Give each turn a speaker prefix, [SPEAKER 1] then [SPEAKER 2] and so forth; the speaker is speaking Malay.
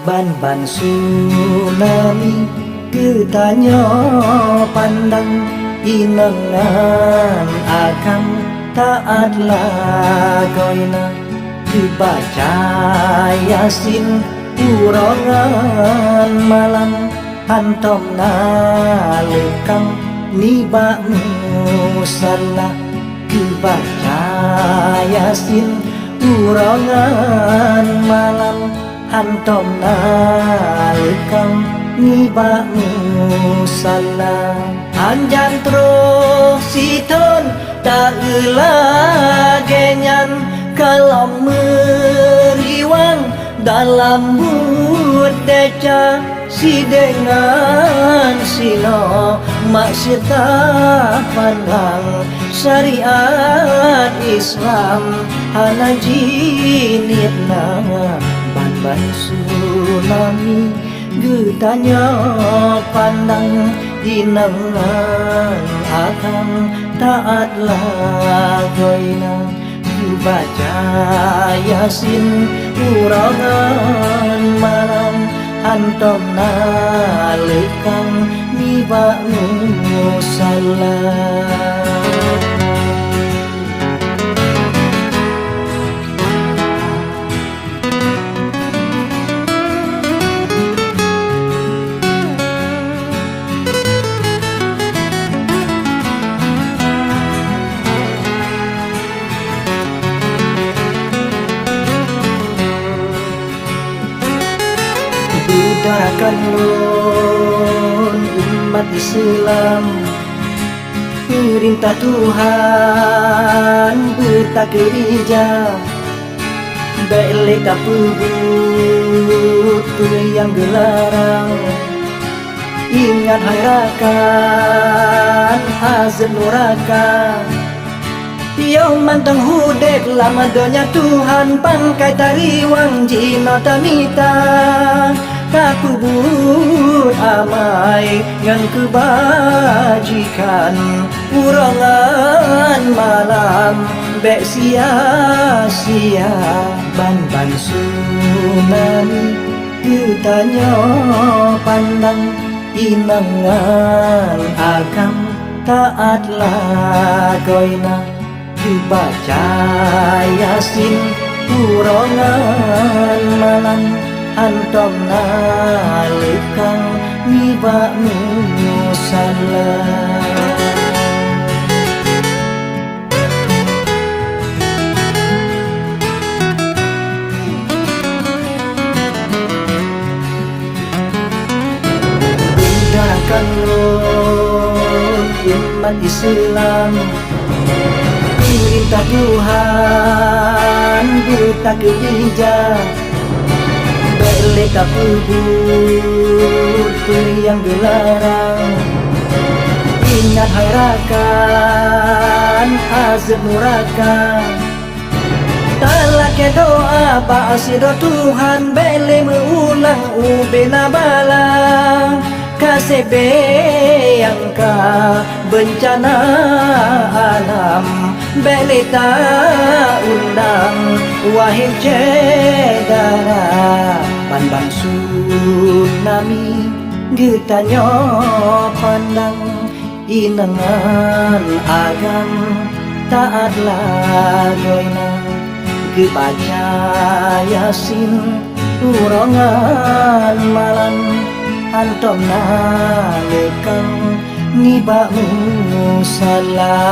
[SPEAKER 1] Ban-ban tsunami Getanya pandang Inangan akan taatlah goina Dibaca Yasin urongan malam Hantom lekang nibak musalla Dibaca Yasin urongan malam Hantom lekang nibak musalla Anjan terus siton tak genyan kalau meriwang dalam budeca si dengan sino maksud pandang syariat Islam hana jinitna ban-ban tsunami getanya pandang inangan akan taatlah goina dibaca Yasin urangan malam hantom lekang nibak musalla Udarakan lon umat Islam perintah Tuhan bertak gereja Balik kapubut yang gelarang Ingat hayrakan hazard nuraka Yo mantang hudek lama donya Tuhan pangkai tariwang jino tamita Kakubut amai yang kebajikan Urangan malam bek sia-sia Ban-ban tsunami getanya pandang Inangan akan taatlah goina Dibaca Yasin urangan malam Hantom lekang nibak musalla Udarakan lon umat Islam perintah Tuhan bertak gereja Balik kapubut yang gelarang Ingat hayrakan hazard nuraka Talak doa ba'asido Tuhan bele mengulang ubena bala Kasebe yang ka bencana alam Bele tak undang wahid cedara Ban-ban tsunami getanya pandang Inangan agam taatlah goina Gebaca Yasin urangan malam Hantom lekang nibak musalla